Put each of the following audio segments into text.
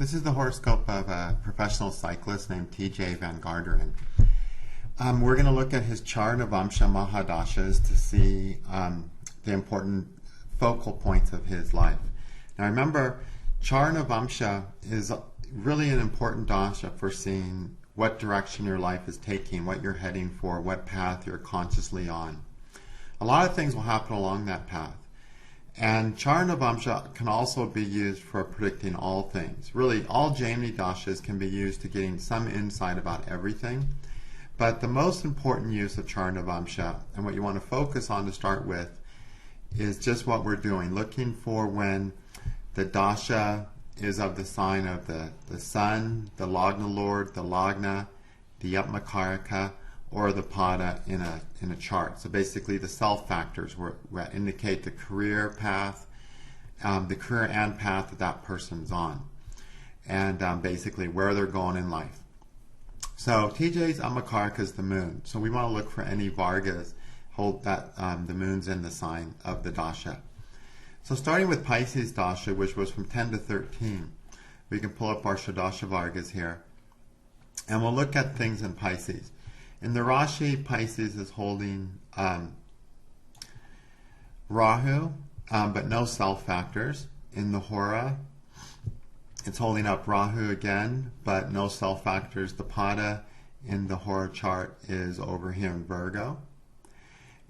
This is the horoscope of a professional cyclist named TJ Van Garderen. We're going to look at his Caranavamsa Mahadashas to see the important focal points of his life. Now remember, Caranavamsa is really an important dasha for seeing what direction your life is taking, what you're heading for, what path you're consciously on. A lot of things will happen along that path. And Caranavamsa can also be used for predicting all things. Really, all Jaimini Dashas can be used to getting some insight about everything. But the most important use of Caranavamsa, and what you want to focus on to start with, is just what we're doing. Looking for when the Dasha is of the sign of the Sun, the Lagna Lord, the Lagna, the Upmakaraka, or the Pada in a chart. So basically the self factors that indicate the career path, the career and path that person's on, and basically where they're going in life. So TJ's Upmakaraka is the moon. So we want to look for any Vargas hold that the moon's in the sign of the Dasha. So starting with Pisces Dasha, which was from 10 to 13, we can pull up our Shadasha Vargas here, and we'll look at things in Pisces. In the Rashi, Pisces is holding Rahu, but no self factors. In the Hora, it's holding up Rahu again, but no self factors. The Pada in the Hora chart is over here in Virgo.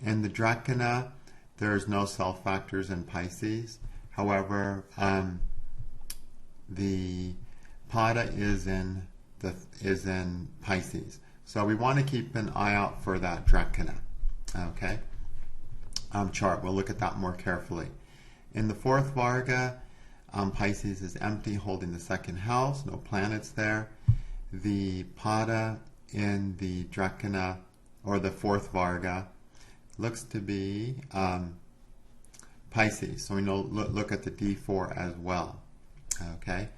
In the Drakana, there's no self factors in Pisces. However, the Pada is in Pisces. So we want to keep an eye out for that Drakana, okay, chart. We'll look at that more carefully. In the fourth Varga, Pisces is empty, holding the second house, no planets there. The Pada in the Drakana, or the fourth Varga, looks to be Pisces. So we know look at the D4 as well, okay.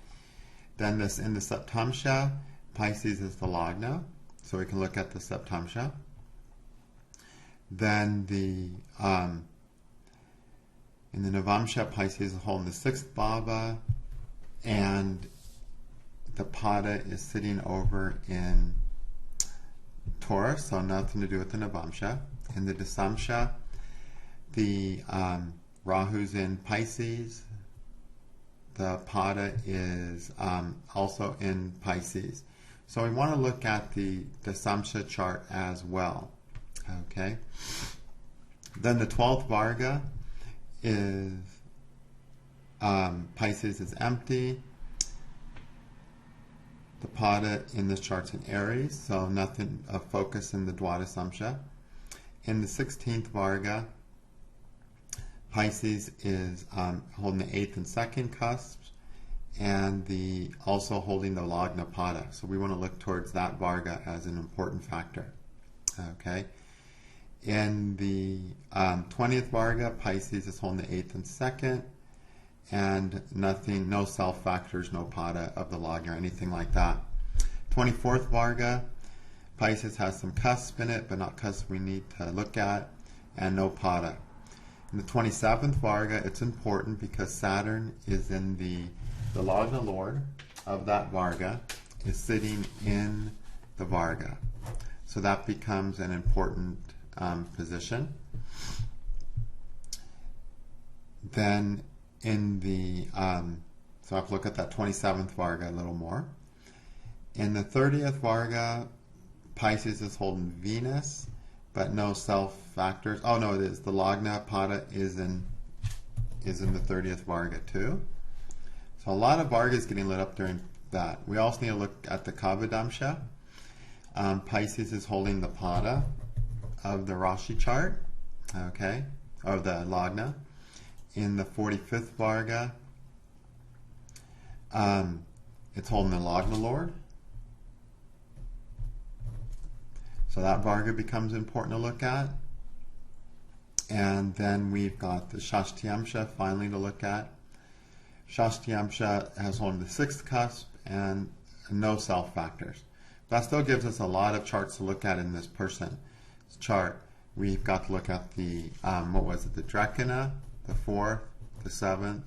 Then this in the Septamsha, Pisces is the Lagna. So we can look at the Septamsha. Then in the Navamsha, Pisces is holding the sixth Bhava, and the Pada is sitting over in Taurus, so nothing to do with the Navamsha. In the Dasamsha, the Rahu's in Pisces. The Pada is also in Pisces. So we want to look at the Samsha chart as well. Okay. Then the 12th Varga is Pisces is empty. The Pada in this chart's in Aries, so nothing of focus in the Dwadasamsha. In the 16th Varga, Pisces is holding the 8th and 2nd cusps, and also holding the Lagna Pada. So we want to look towards that Varga as an important factor. Okay. In the 20th Varga, Pisces is holding the 8th and 2nd, and no self factors, no Pada of the Lagna or anything like that. 24th Varga, Pisces has some cusp in it, but not cusp we need to look at, and no Pada. In the 27th Varga, it's important because Saturn is in the Lagna Lord of that Varga is sitting in the Varga. So that becomes an important position. Then in the, so I have to look at that 27th Varga a little more. In the 30th Varga, Pisces is holding Venus, but no self factors. Oh no, it is. The Lagna Pada is in the 30th Varga too. So a lot of Vargas getting lit up during that. We also need to look at the Kavadamsha. Pisces is holding the Pada of the Rashi chart, okay, or the Lagna. In the 45th Varga, it's holding the Lagna Lord. So that Varga becomes important to look at. And then we've got the Shashtiamsha finally to look at. Shashtiamsha has holding the 6th cusp and no self factors. That still gives us a lot of charts to look at in this person's chart. We've got to look at the, the Drakana, the 4th, the 7th,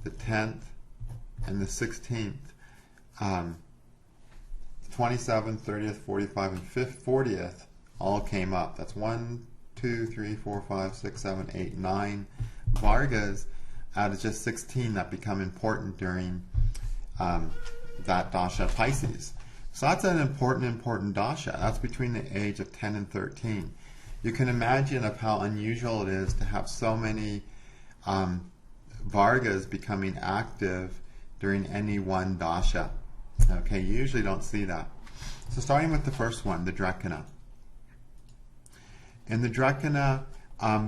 the 10th, and the 16th, 27th, 30th, 45, and 40th all came up. That's 1, 2, 3, 4, 5, 6, 7, 8, 9 Vargas out of just 16 that become important during that Dasha Pisces. So that's an important Dasha. That's between the age of 10 and 13. You can imagine of how unusual it is to have so many Vargas becoming active during any one Dasha. Okay, you usually don't see that. So starting with the first one, the Drekana. In the Drekana,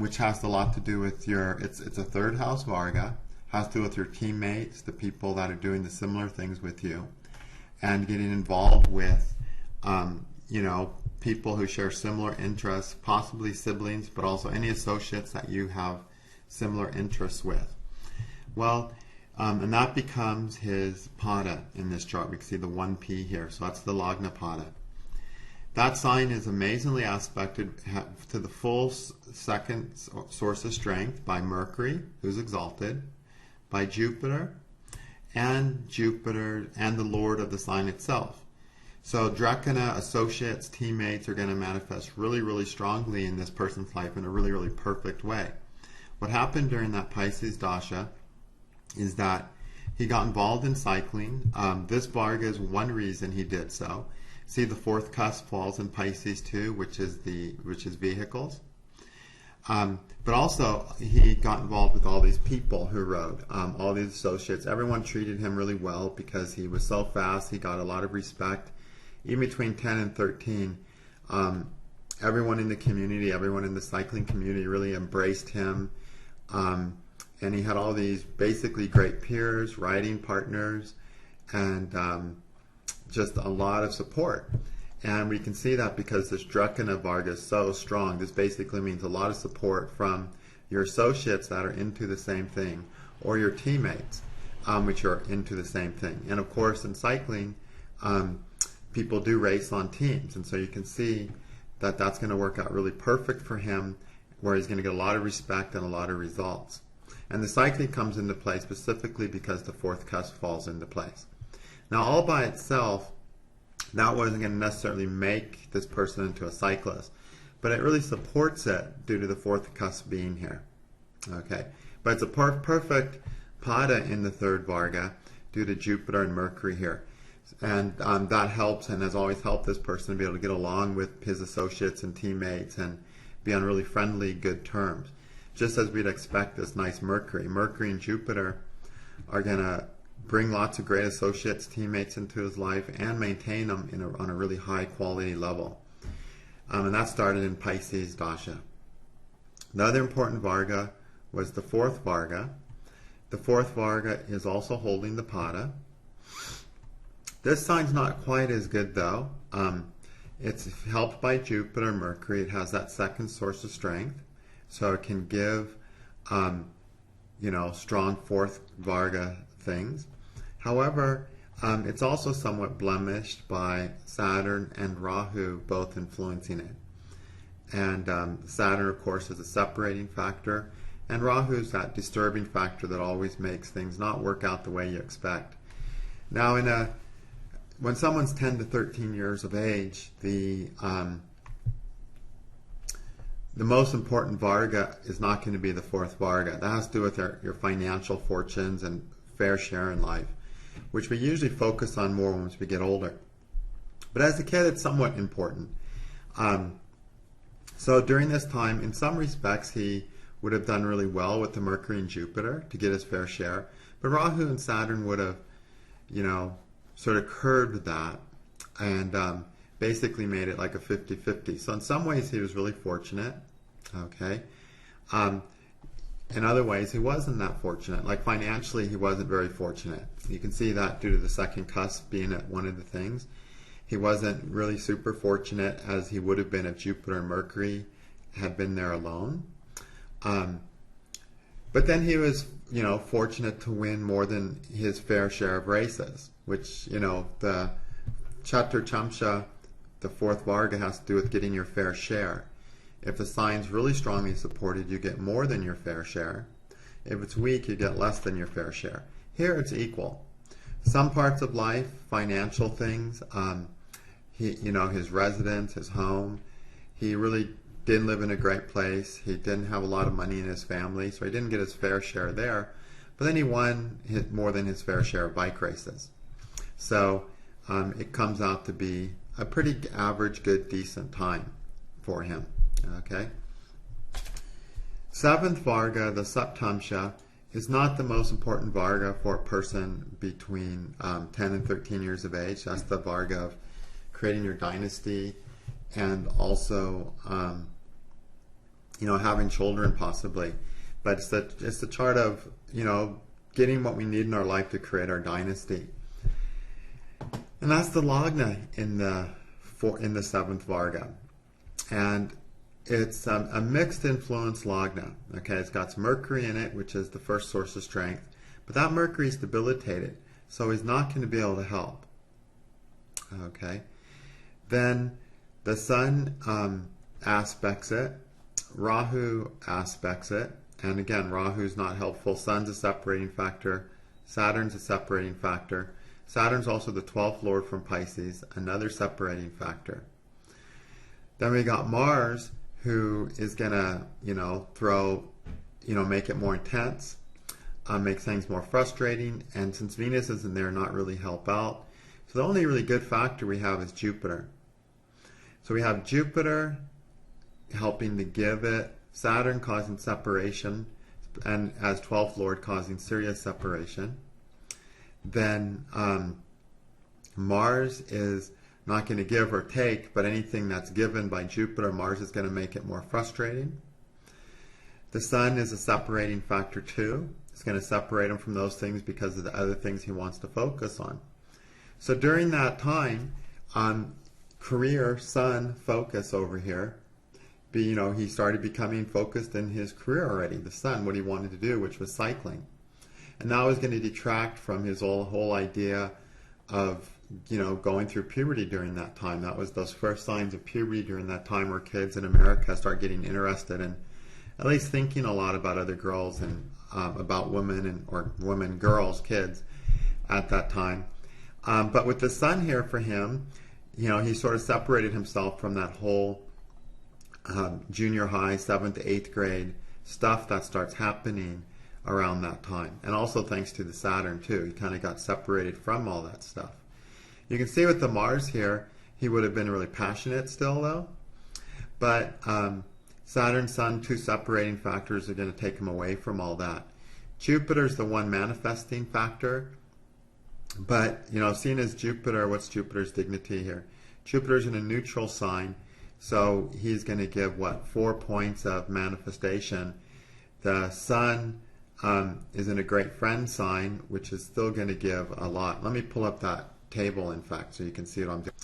which has a lot to do with it's a third house Varga, has to do with your teammates, the people that are doing the similar things with you, and getting involved with, people who share similar interests, possibly siblings, but also any associates that you have similar interests with. Well, and that becomes his pada in this chart. We can see the 1P here, so that's the Lagna pada. That sign is amazingly aspected to the full second source of strength by Mercury, who's exalted, by Jupiter, and the Lord of the sign itself. So Drekana associates, teammates are going to manifest really, really strongly in this person's life in a really, really perfect way. What happened during that Pisces Dasha is that he got involved in cycling. This Varga is one reason he did so. See, the fourth cusp falls in Pisces too, which is vehicles. But also, he got involved with all these people who rode, all these associates. Everyone treated him really well because he was so fast. He got a lot of respect. Even between 10 and 13, everyone in the community, everyone in the cycling community really embraced him. And he had all these basically great peers, riding partners, and just a lot of support. And we can see that because this Drekana Varga is so strong. This basically means a lot of support from your associates that are into the same thing, or your teammates, which are into the same thing. And of course, in cycling, people do race on teams. And so you can see that that's going to work out really perfect for him, where he's going to get a lot of respect and a lot of results. And the cycling comes into play specifically because the fourth cusp falls into place. Now, all by itself, that wasn't going to necessarily make this person into a cyclist, but it really supports it due to the fourth cusp being here. Okay, but it's a perfect pada in the third Varga due to Jupiter and Mercury here. And that helps and has always helped this person to be able to get along with his associates and teammates and be on really friendly, good terms. Just as we'd expect this nice Mercury. Mercury and Jupiter are going to bring lots of great associates, teammates into his life and maintain them on a really high quality level. And that started in Pisces Dasha. The other important Varga was the fourth Varga. The fourth Varga is also holding the pada. This sign's not quite as good though. It's helped by Jupiter and Mercury. It has that second source of strength. So it can give, strong fourth Varga things. However, it's also somewhat blemished by Saturn and Rahu both influencing it. And Saturn, of course, is a separating factor. And Rahu is that disturbing factor that always makes things not work out the way you expect. Now, when someone's 10 to 13 years of age, the most important Varga is not going to be the fourth Varga. That has to do with your financial fortunes and fair share in life, which we usually focus on more once we get older. But as a kid, it's somewhat important. So during this time, in some respects, he would have done really well with the Mercury and Jupiter to get his fair share. But Rahu and Saturn would have, sort of curbed that and basically made it like a 50-50. So in some ways, he was really fortunate. Okay. In other ways, he wasn't that fortunate. Like financially, he wasn't very fortunate. You can see that due to the second cusp being at one of the things. He wasn't really super fortunate as he would have been if Jupiter and Mercury had been there alone. But then he was, fortunate to win more than his fair share of races, which, the Chatur Chamsha, the fourth Varga, has to do with getting your fair share. If the sign's really strongly supported, you get more than your fair share. If it's weak, you get less than your fair share. Here it's equal. Some parts of life, financial things, his residence, his home, he really didn't live in a great place. He didn't have a lot of money in his family, so he didn't get his fair share there. But then he won more than his fair share of bike races. So it comes out to be a pretty average, good, decent time for him. Okay. Seventh Varga, the Saptamsha, is not the most important Varga for a person between 10 and 13 years of age. That's the Varga of creating your dynasty and also having children possibly. But it's the chart of getting what we need in our life to create our dynasty. And that's the Lagna in the seventh Varga. And it's a mixed influence Lagna. Okay, it's got Mercury in it, which is the first source of strength. But that Mercury is debilitated, so he's not going to be able to help. Okay. Then the Sun aspects it. Rahu aspects it. And again, Rahu's not helpful. Sun's a separating factor. Saturn's a separating factor. Saturn's also the 12th Lord from Pisces, another separating factor. Then we got Mars, who is going to, make it more intense, make things more frustrating. And since Venus isn't there, not really help out. So the only really good factor we have is Jupiter. So we have Jupiter helping to give it, Saturn causing separation, and as 12th Lord causing serious separation. Then Mars is not going to give or take, but anything that's given by Jupiter, Mars is going to make it more frustrating. The Sun is a separating factor too. It's going to separate him from those things because of the other things he wants to focus on. So during that time, career, Sun focus over here, he started becoming focused in his career already, the Sun, what he wanted to do, which was cycling. And that was going to detract from his whole idea of, going through puberty during that time. That was those first signs of puberty during that time where kids in America start getting interested in at least thinking a lot about other girls and about women or girls, kids at that time. But with the Sun here for him, he sort of separated himself from that whole junior high, 7th to 8th grade stuff that starts happening around that time. And also thanks to the Saturn too. He kind of got separated from all that stuff. You can see with the Mars here, he would have been really passionate still though. But Saturn, Sun, two separating factors are going to take him away from all that. Jupiter's the one manifesting factor. But, seeing as Jupiter, what's Jupiter's dignity here? Jupiter's in a neutral sign, so he's going to give, 4 points of manifestation. The Sun is in a great friend sign, which is still going to give a lot. Let me pull up that table, in fact, so you can see what I'm doing.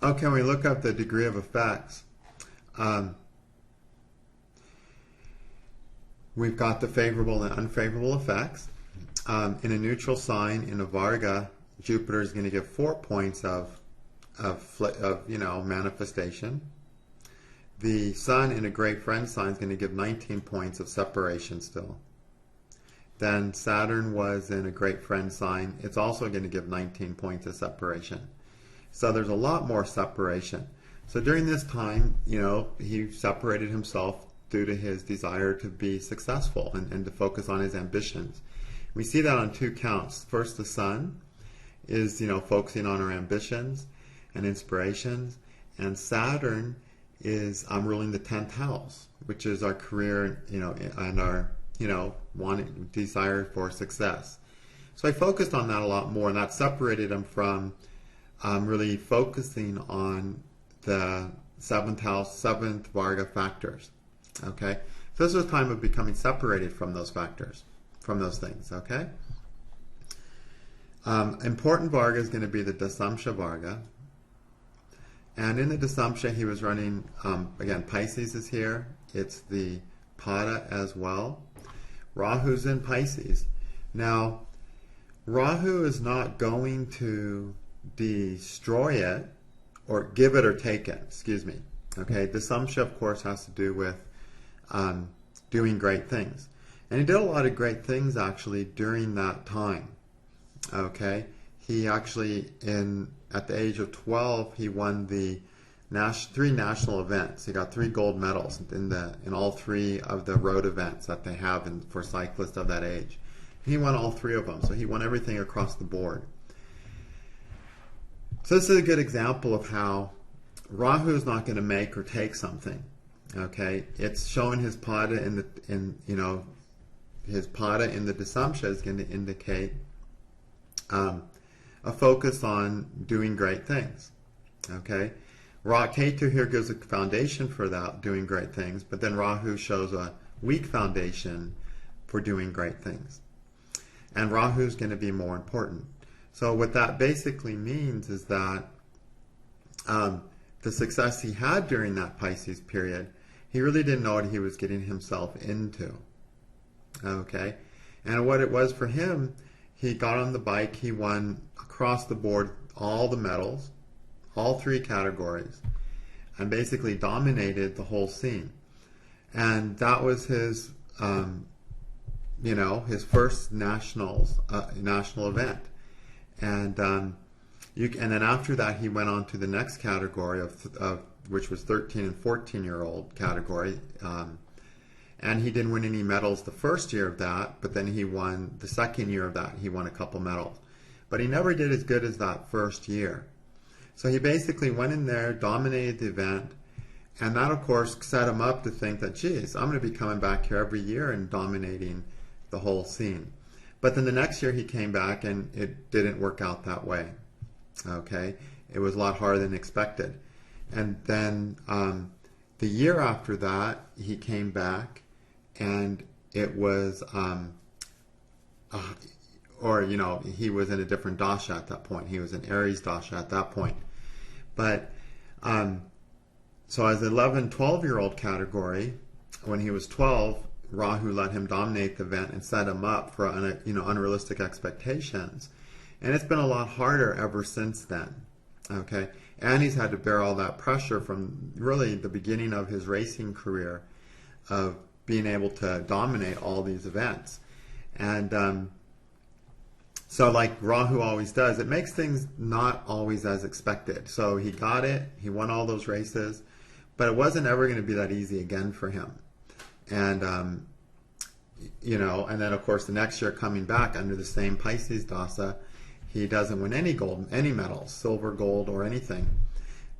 Okay, we look up the degree of effects. We've got the favorable and unfavorable effects. In a neutral sign, in a Varga, Jupiter is going to give 4 points of manifestation. The Sun in a great friend sign is going to give 19 points of separation still. Then Saturn was in a great friend sign. It's also going to give 19 points of separation. So there's a lot more separation. So during this time, he separated himself due to his desire to be successful and to focus on his ambitions. We see that on 2 counts. First, the Sun is, focusing on our ambitions and inspirations. And Saturn is ruling the 10th house, which is our career, and our, desire for success. So I focused on that a lot more, and that separated him from really focusing on the 7th house, 7th Varga factors. Okay? So this was a time of becoming separated from those factors, from those things. Okay? Important Varga is going to be the Dasamsha Varga. And in the Dasamsha, he was running, again, Pisces is here. It's the Pada as well. Rahu's in Pisces. Now, Rahu is not going to destroy it, or give it or take it, excuse me. Okay, Dasamsha, of course, has to do with doing great things. And he did a lot of great things, actually, during that time. Okay, he actually, at the age of 12, he won the 3 national events. He got 3 gold medals in all 3 of the road events that they have for cyclists of that age. He won all 3 of them, so he won everything across the board. So this is a good example of how Rahu is not going to make or take something. Okay, it's showing his pada his pada in the Dasamsha is going to indicate a focus on doing great things. Okay, Ketu here gives a foundation for that, doing great things, but then Rahu shows a weak foundation for doing great things. And Rahu is going to be more important. So what that basically means is that the success he had during that Pisces period, he really didn't know what he was getting himself into. Okay? And what it was for him, he got on the bike, he won across the board all the medals, all 3 categories, and basically dominated the whole scene. And that was his, his first national event. And then after that, he went on to the next category of which was 13 and 14-year-old category. And he didn't win any medals the first year of that, but then he won the second year of that. He won a couple medals. But he never did as good as that first year. So he basically went in there, dominated the event, and that, of course, set him up to think that, geez, I'm going to be coming back here every year and dominating the whole scene. But then the next year he came back and it didn't work out that way. Okay? It was a lot harder than expected. And then the year after that, he came back and it was, he was in a different Dasha at that point. He was in Aries Dasha at that point. But, so as 11, 12-year-old category, when he was 12, Rahu let him dominate the event and set him up for unrealistic expectations. And it's been a lot harder ever since then. Okay? And he's had to bear all that pressure from really the beginning of his racing career of being able to dominate all these events. And so like Rahu always does, it makes things not always as expected. So he got it, he won all those races, but it wasn't ever going to be that easy again for him. And, and then of course the next year coming back under the same Pisces Dasa, he doesn't win any medals, silver, gold, or anything,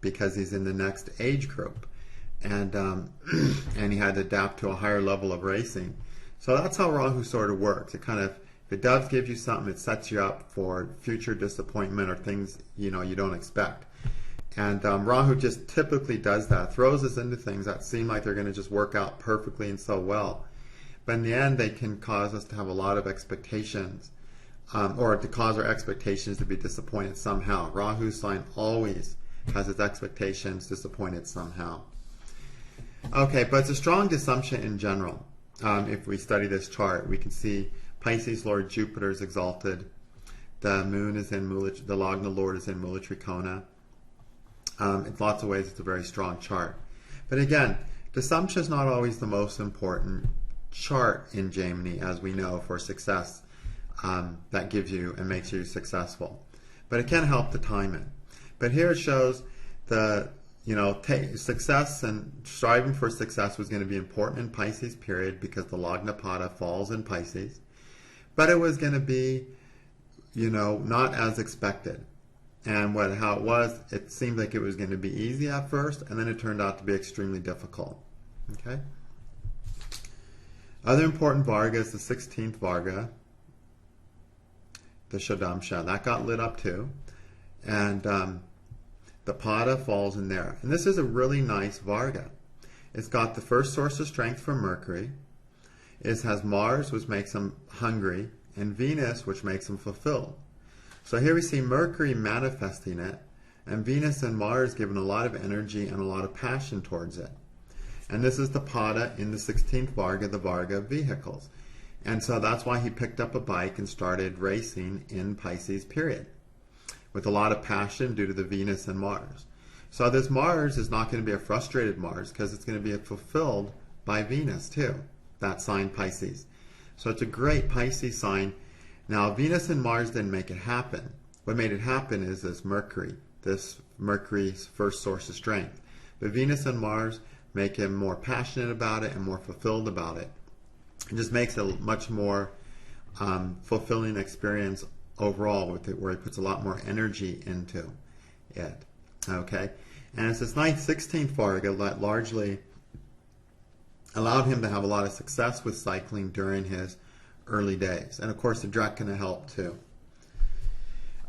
because he's in the next age group. And, and he had to adapt to a higher level of racing. So that's how Rahu sort of works. It kind of, if it does give you something, it sets you up for future disappointment or things, you don't expect. And Rahu just typically does that, throws us into things that seem like they're going to just work out perfectly and so well. But in the end, they can cause us to have a lot of expectations, or to cause our expectations to be disappointed somehow. Rahu's sign always has its expectations disappointed somehow. Okay, but it's a strong Dasamsha in general. If we study this chart, we can see Pisces Lord Jupiter is exalted. The moon is in Mula, the Lagna Lord is in Mula Trikona. In lots of ways, it's a very strong chart. But again, Dasamsha is not always the most important chart in Jaimini, as we know, for success, that gives you and makes you successful. But it can help to time it. But here it shows the, success and striving for success was going to be important in Pisces period because the Lagnapada falls in Pisces. But it was going to be, not as expected. And how it was, it seemed like it was going to be easy at first, and then it turned out to be extremely difficult. Okay? Other important Varga is the 16th Varga, the Shadamsha. That got lit up too. And the Pada falls in there. And this is a really nice Varga. It's got the first source of strength from Mercury. It has Mars, which makes him hungry, and Venus, which makes him fulfilled. So here we see Mercury manifesting it, and Venus and Mars giving a lot of energy and a lot of passion towards it. And this is the Pada in the 16th Varga, the Varga of vehicles. And so that's why he picked up a bike and started racing in Pisces period, with a lot of passion due to the Venus and Mars. So this Mars is not going to be a frustrated Mars, because it's going to be fulfilled by Venus too, that sign Pisces. So it's a great Pisces sign. Now, Venus and Mars didn't make it happen. what made it happen is this Mercury's first source of strength. But Venus and Mars make him more passionate about it and more fulfilled about it. It just makes it a much more fulfilling experience overall with it, where he puts a lot more energy into it. Okay? And it's this 9th, 16th Varga that largely allowed him to have a lot of success with cycling during his early days. And of course, the Drekana helped too.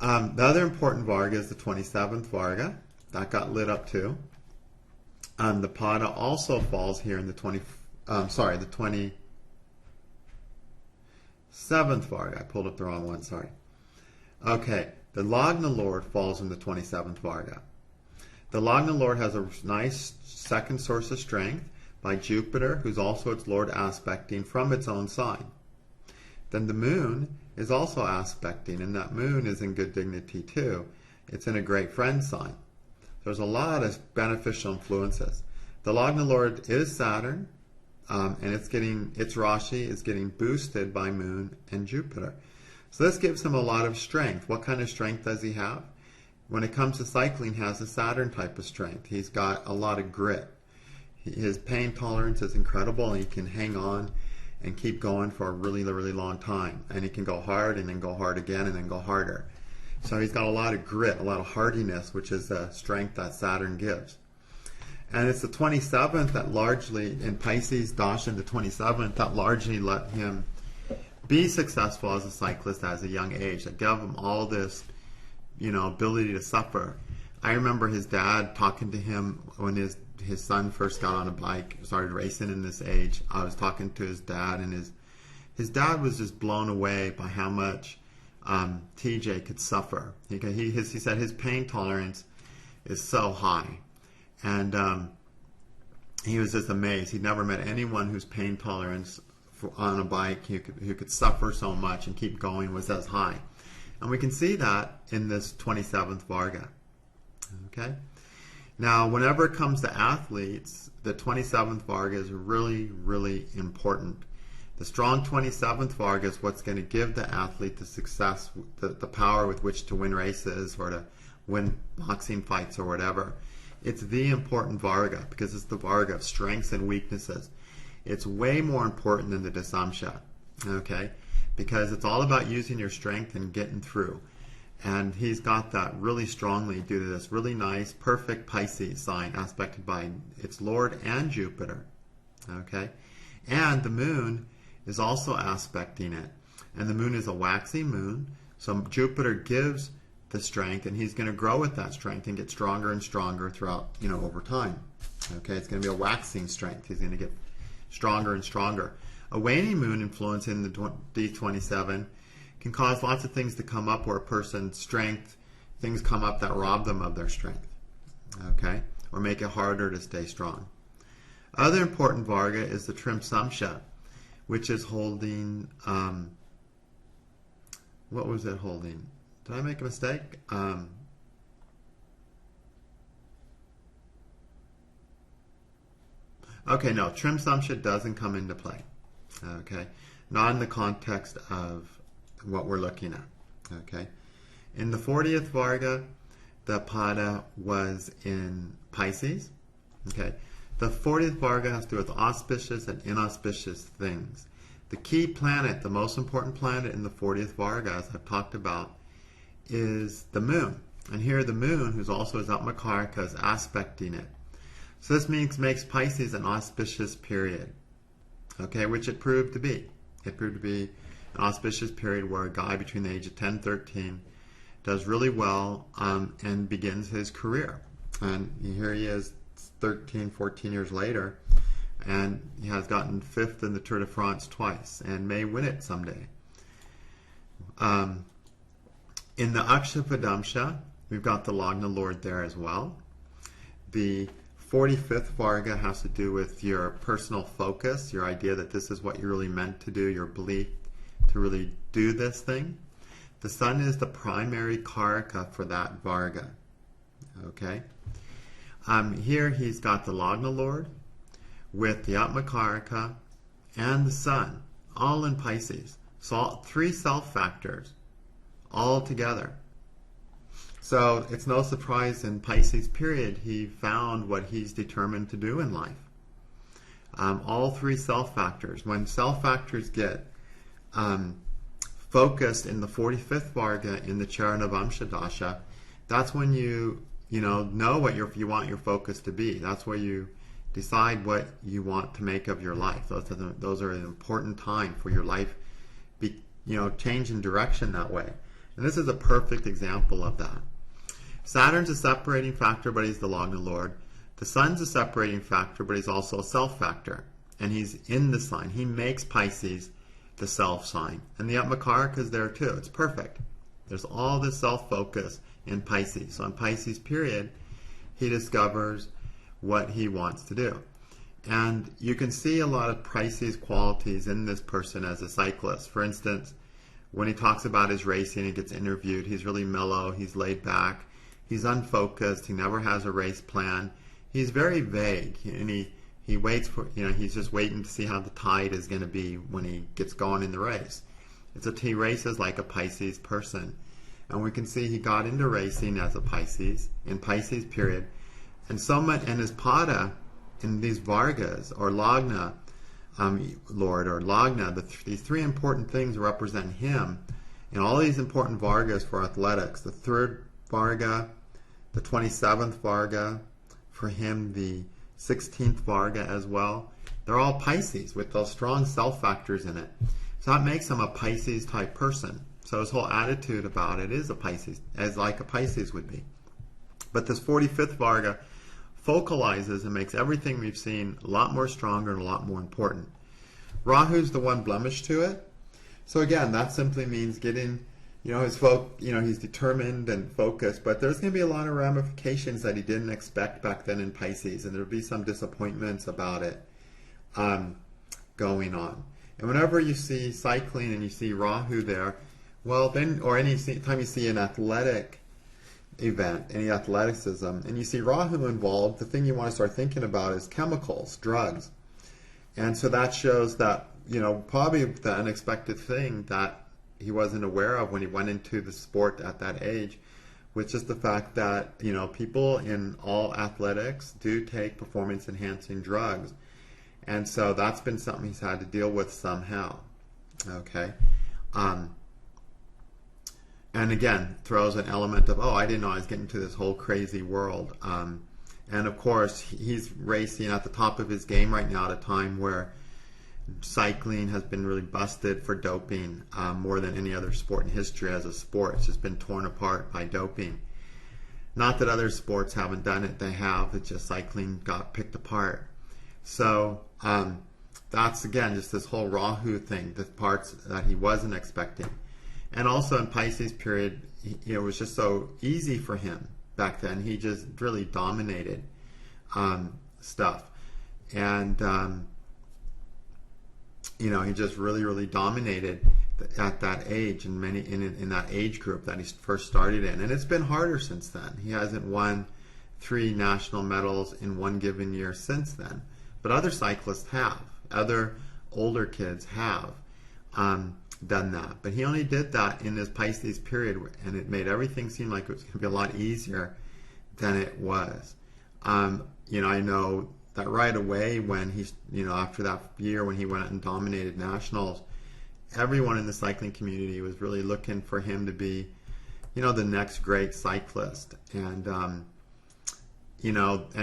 The other important Varga is the 27th Varga. That got lit up too. The Pada also falls here in the 27th Varga. I pulled up the wrong one, sorry. Okay, the Lagna Lord falls in the 27th Varga. The Lagna Lord has a nice second source of strength by Jupiter, who's also its Lord aspecting from its own sign. Then the Moon is also aspecting, and that Moon is in good dignity too. It's in a great friend sign. There's a lot of beneficial influences. The Lagna Lord is Saturn, and its Rashi is getting boosted by Moon and Jupiter. So this gives him a lot of strength. What kind of strength does he have? When it comes to cycling, he has a Saturn type of strength. He's got a lot of grit. His pain tolerance is incredible, and he can hang on and keep going for a really, really long time. And he can go hard and then go hard again and then go harder. So he's got a lot of grit, a lot of hardiness, which is the strength that Saturn gives. And it's the 27th that largely, in Pisces, Dasha, the 27th, that largely let him be successful as a cyclist at a young age, that gave him all this, ability to suffer. I remember his dad talking to him when his son first got on a bike, started racing in this age. I was talking to his dad, and his dad was just blown away by how much TJ could suffer. He said his pain tolerance is so high, and he was just amazed. He'd never met anyone whose pain tolerance on a bike who could suffer so much and keep going was as high. And we can see that in this 27th Varga. Okay? Now, whenever it comes to athletes, the 27th Varga is really, really important. The strong 27th Varga is what's going to give the athlete the success, the power with which to win races or to win boxing fights or whatever. It's the important Varga because it's the Varga of strengths and weaknesses. It's way more important than the Dasamsha, okay? Because it's all about using your strength and getting through. And he's got that really strongly due to this really nice, perfect Pisces sign aspected by its Lord and Jupiter, okay? And the Moon is also aspecting it. And the Moon is a waxy moon, so Jupiter gives the strength, and he's going to grow with that strength and get stronger and stronger throughout, over time. Okay, it's going to be a waxing strength. He's going to get stronger and stronger. A waning moon influence in the D27 can cause lots of things to come up where a person's strength, things come up that rob them of their strength, okay, or make it harder to stay strong. Other important Varga is the Trimsamsha, which is holding, what was it holding? Did I make a mistake? Okay, no, Trimsamsha doesn't come into play, okay, not in the context of what we're looking at, okay. In the 40th Varga, the Pada was in Pisces, okay. The 40th Varga has to do with auspicious and inauspicious things. The key planet, the most important planet in the 40th Varga, as I've talked about, is the Moon. And here the Moon, who's also his Atmakaraka, is aspecting it. So this makes Pisces an auspicious period, okay, which it proved to be. It proved to be an auspicious period where a guy between the age of 10 and 13 does really well and begins his career. And here he is 13, 14 years later, and he has gotten 5th in the Tour de France twice and may win it someday. In the Akshapadamsha, we've got the Lagna Lord there as well. The 45th Varga has to do with your personal focus, your idea that this is what you're really meant to do, your belief to really do this thing. The Sun is the primary Karaka for that Varga. Okay? Here he's got the Lagna Lord with the Atmakaraka and the Sun, all in Pisces. So all, 3 self factors all together. So it's no surprise in Pisces period he found what he's determined to do in life. All three self factors. When self factors get focused in the 45th Varga in the Caranavamsa Dasha, that's when you know what you want your focus to be. That's where you decide what you want to make of your life. Those are an important time for your life, change in direction that way. And this is a perfect example of that. Saturn's a separating factor, but he's the Lagna Lord. The Sun's a separating factor, but he's also a self factor. And he's in the sign. He makes Pisces the self sign. And the Atmakaraka is there too. It's perfect. There's all this self-focus in Pisces. So in Pisces period, he discovers what he wants to do. And you can see a lot of Pisces qualities in this person as a cyclist. For instance, when he talks about his racing and gets interviewed, he's really mellow, he's laid back, he's unfocused, he never has a race plan. He's very vague, and he waits for, he's just waiting to see how the tide is going to be when he gets going in the race. He races like a Pisces person. And we can see he got into racing as a Pisces, in Pisces period. And his Pada, in these Vargas, or Lagna, Lord, or Lagna, these three important things represent him in all these important Vargas for athletics. The 3rd Varga, the 27th Varga, for him the 16th Varga as well. They're all Pisces with those strong self factors in it. So that makes him a Pisces type person. So his whole attitude about it is a Pisces, as like a Pisces would be. But this 45th Varga focalizes and makes everything we've seen a lot more stronger and a lot more important. Rahu's the one blemish to it. So again, that simply means getting, he's determined and focused, but there's going to be a lot of ramifications that he didn't expect back then in Pisces, and there'll be some disappointments about it going on. And whenever you see cycling and you see Rahu there, well then, or any time you see an athletic event, any athleticism, and you see Rahu involved, the thing you want to start thinking about is chemicals, drugs. And so that shows that, probably the unexpected thing that he wasn't aware of when he went into the sport at that age, which is the fact that, people in all athletics do take performance-enhancing drugs. And so that's been something he's had to deal with somehow. Okay? And again, throws an element of, I didn't know I was getting to this whole crazy world. And of course, he's racing at the top of his game right now at a time where cycling has been really busted for doping more than any other sport in history as a sport. It's just been torn apart by doping. Not that other sports haven't done it, they have. It's just cycling got picked apart. So that's, again, just this whole Rahu thing, the parts that he wasn't expecting. And also in Pisces period, it was just so easy for him back then. He just really dominated stuff. And, he just really, really dominated at that age and in that age group that he first started in. And it's been harder since then. He hasn't won 3 national medals in one given year since then. But other cyclists have. Other older kids have done that. But he only did that in his Pisces period, and it made everything seem like it was going to be a lot easier than it was. I know that right away when he's, after that year when he went out and dominated nationals, everyone in the cycling community was really looking for him to be, the next great cyclist. And, and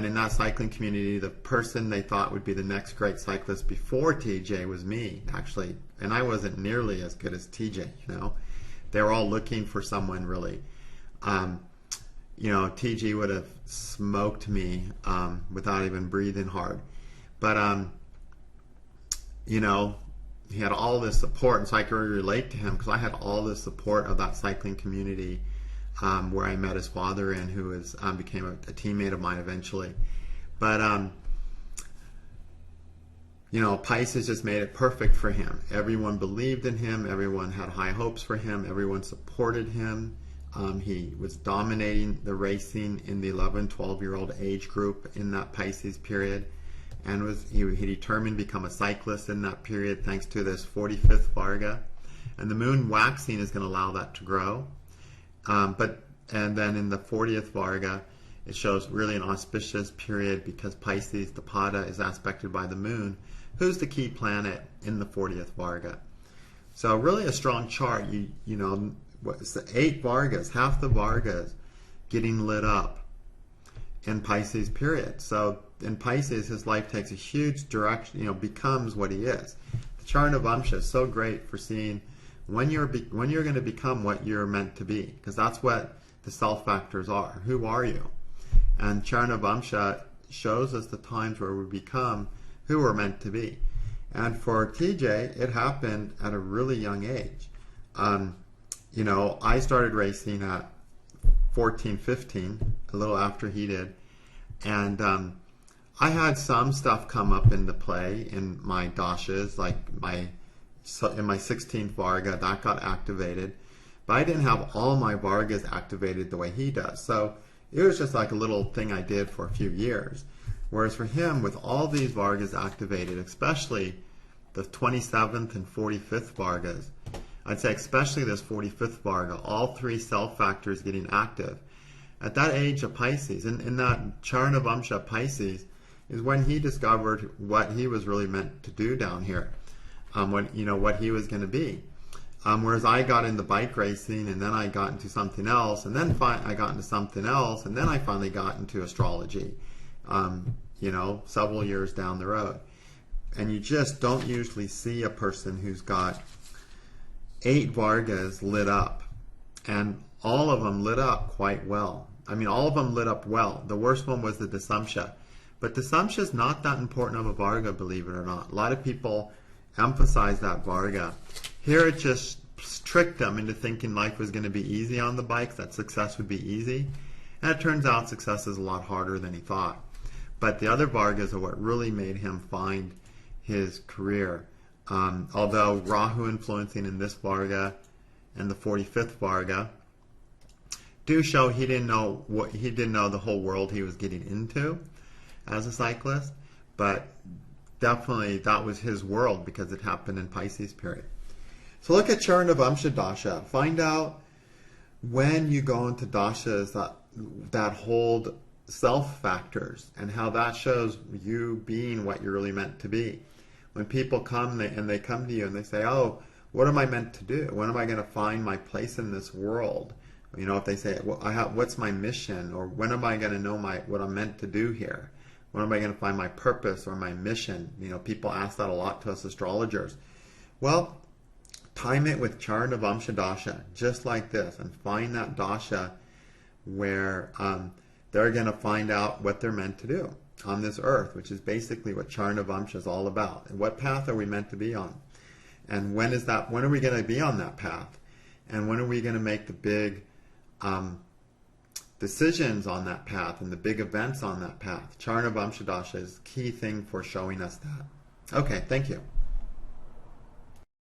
in that cycling community, the person they thought would be the next great cyclist before TJ was me, actually. And I wasn't nearly as good as TJ, They were all looking for someone really. TJ would have smoked me without even breathing hard. But, he had all this support, and so I could really relate to him because I had all the support of that cycling community where I met his father and who became a teammate of mine eventually. But, Pisces just made it perfect for him. Everyone believed in him. Everyone had high hopes for him. Everyone supported him. He was dominating the racing in the 11, 12-year-old age group in that Pisces period. And he determined to become a cyclist in that period thanks to this 45th Varga. And the moon waxing is going to allow that to grow. But And then in the 40th Varga, it shows really an auspicious period because Pisces, the Pada, is aspected by the moon, who's the key planet in the 40th Varga. So really a strong chart. You know, what's the 8 Vargas, half the Vargas getting lit up in Pisces period. So in Pisces, his life takes a huge direction, you know, becomes what he is. The Caranavamsa is so great for seeing when you're going to become what you're meant to be, because that's what the self factors are. Who are you? And Caranavamsa shows us the times where we become who we're meant to be. And for TJ, it happened at a really young age. You know, I started racing at 14, 15, a little after he did. And I had some stuff come up into play in my dashas, like in my 16th Varga, that got activated. But I didn't have all my Vargas activated the way he does. So it was just like a little thing I did for a few years. Whereas for him, with all these Vargas activated, especially the 27th and 45th Vargas, I'd say especially this 45th Varga, all 3 self factors getting active. At that age of Pisces, in that Caranavamsa Pisces, is when he discovered what he was really meant to do down here, what he was going to be. Whereas I got into bike racing, and then I got into something else, and then I got into something else, and then I finally got into astrology, several years down the road. And you just don't usually see a person who's got 8 Vargas lit up, and all of them lit up quite well. I mean, all of them lit up well. The worst one was the Dasamsha. But Dasamsha is not that important of a Varga, believe it or not. A lot of people emphasize that Varga. Here it just tricked them into thinking life was going to be easy on the bikes, that success would be easy. And it turns out success is a lot harder than he thought. But the other Vargas are what really made him find his career. Although Rahu influencing in this Varga and the 45th Varga do show he didn't know the whole world he was getting into as a cyclist, but definitely that was his world because it happened in Pisces period. So look at Caranavamsa Dasha. Find out when you go into dashas that hold self factors and how that shows you being what you're really meant to be. When people come and they come to you and they say, oh, what am I meant to do? When am I going to find my place in this world? You know, if they say, well, what's my mission? Or when am I going to know what I'm meant to do here? When am I going to find my purpose or my mission? You know, people ask that a lot to us astrologers. Well, time it with Caranavamsa Dasha, just like this, and find that Dasha where they're going to find out what they're meant to do on this earth, which is basically what Caranavamsa is all about. And what path are we meant to be on? And when are we going to be on that path? And when are we going to make the big decisions on that path and the big events on that path? Caranavamsa Dasha is the key thing for showing us that. Okay, thank you.